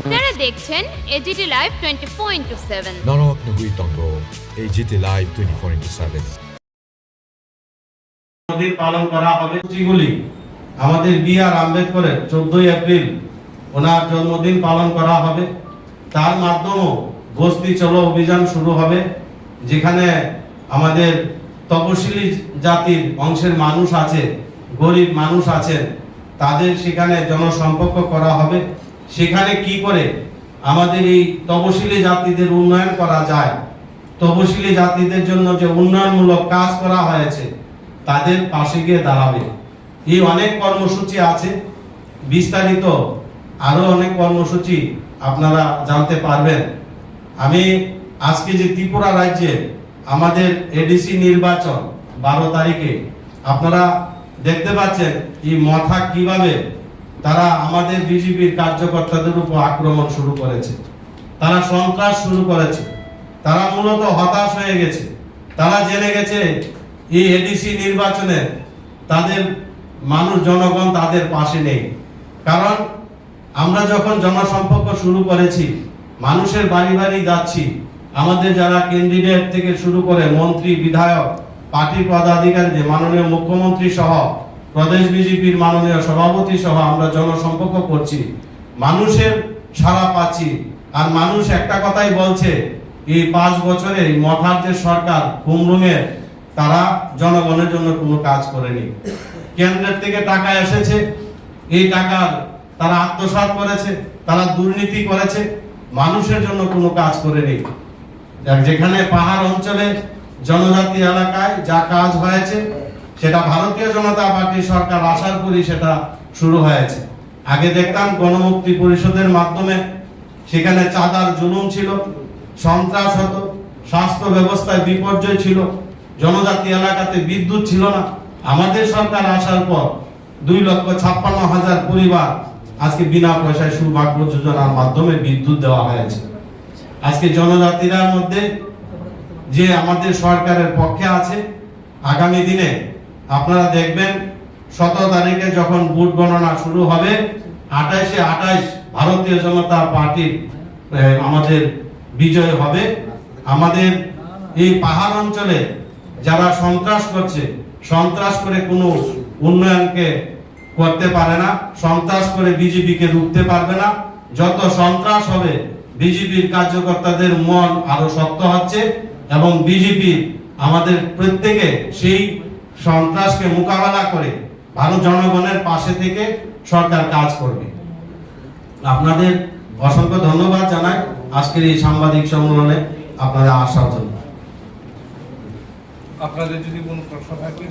আপনারা দেখছেন AGT live 24/7 99.7 AGT live 24/7 দিন পালন করা হবে। যেগুলি আমাদের বি.আর. আম্বেদকরের 14 এপ্রিল ওনার জন্মদিন পালন করা হবে। তার মাধ্যমে বস্তি চলো অভিযান শুরু হবে, যেখানে আমাদের তপশিলি জাতির অংশের মানুষ আছে, গরিব মানুষ আছেন, তাদের সেখানে জনসম্পর্ক করা হবে। সেখানে কি করে আমাদের এই তপশিলি জাতিদের উন্নয়ন করা যায়, তপশিলি জাতিদের জন্য যে উন্নয়নমূলক কাজ করা হয়েছে তাদের পাশে গিয়ে দাঁড়াবে। এই অনেক কর্মসূচি আছে, বিস্তারিত আরো অনেক কর্মসূচি আপনারা জানতে পারবেন। আমি আজকে যে ত্রিপুরা রাজ্যে আমাদের এডিসি নির্বাচন 12 তারিখে আপনারা দেখতে পাচ্ছেন এই মাথা কিভাবে তারা আমাদের বিজেপির কার্যকর্তাদের উপর আক্রমণ শুরু করেছে, তারা সন্ত্রাস শুরু করেছে, তারা মূলত হতাশ হয়ে গেছে। তারা জেনে গেছে এই এডিসি নির্বাচনে তাদের মানুষ জনগণ তাদের পাশে নেই। কারণ আমরা যখন জনসম্পর্ক শুরু করেছি, মানুষের বাড়ি বাড়ি যাচ্ছি, আমাদের যারা ক্যান্ডিডেট থেকে শুরু করে মন্ত্রী, বিধায়ক, পার্টি পদাধিকারী, মাননীয় মুখ্যমন্ত্রী সহ প্রদেশ বিজেপির মাননীয় সভাপতি সহ আমরা জনসম্পর্ক করছি, মানুষের সাড়া পাচ্ছি। আর মানুষ একটা কথাই বলছে, এই 5 বছরে মথার যে সরকার কুমরুঙের, তারা জনগণের জন্য কোনো কাজ করেনি। কেন্দ্রের থেকে টাকা এসেছে, এই টাকার তারা আত্মসাৎ করেছে, তারা দুর্নীতি করেছে, মানুষের জন্য কোনো কাজ করেনি। যেখানে পাহাড় অঞ্চলে জনজাতি এলাকায় যা কাজ হয়েছে সেটা ভারতীয় জনতা পার্টি সরকার আসার পরই সেটা শুরু হয়েছে। আগে দেখতাম গণমুক্তি পরিষদের মাধ্যমে সেখানে চাঁদার জুলুম ছিল, সন্ত্রাস হতো, স্বাস্থ্য ব্যবস্থায় বিপর্যয় ছিল, জনজাতি এলাকাতে বিদ্যুৎ ছিল না। আমাদের সরকার আসার পর 2,56,000 পরিবার আজকে বিনা পয়সায় সৌভাগ্য যোজনার মাধ্যমে বিদ্যুৎ দেওয়া হয়েছে। আজকে জনজাতির মধ্যে যে আমাদের সরকারের পক্ষে আছে, আগামী দিনে আপনারা দেখবেন 17 তারিখে যখন ভোট গণনা শুরু হবে, 28 ভারতীয় জনতা পার্টির আমাদের বিজয় হবে। আমাদের এই পাহাড় অঞ্চলে যারা সন্ত্রাস করছে, সন্ত্রাস করে কোনো উন্নয়নকে করতে পারে না, সন্ত্রাস করে বিজেপিকে রুখতে পারবে না। যত সন্ত্রাস হবে বিজেপির কার্যকর্তাদের মন আরো শক্ত হচ্ছে এবং বিজেপি আমাদের প্রত্যেকে সেই সন্ত্রাসকে মোকাবেলা করে ভারত জনগণের পাশে থেকে সরকার কাজ করবে। আপনাদের অসংখ্য ধন্যবাদ জানাই আজকের এই সাংবাদিক সম্মেলনে আপনারা আসার জন্য। আপনাদের যদি কোনো প্রশ্ন থাকে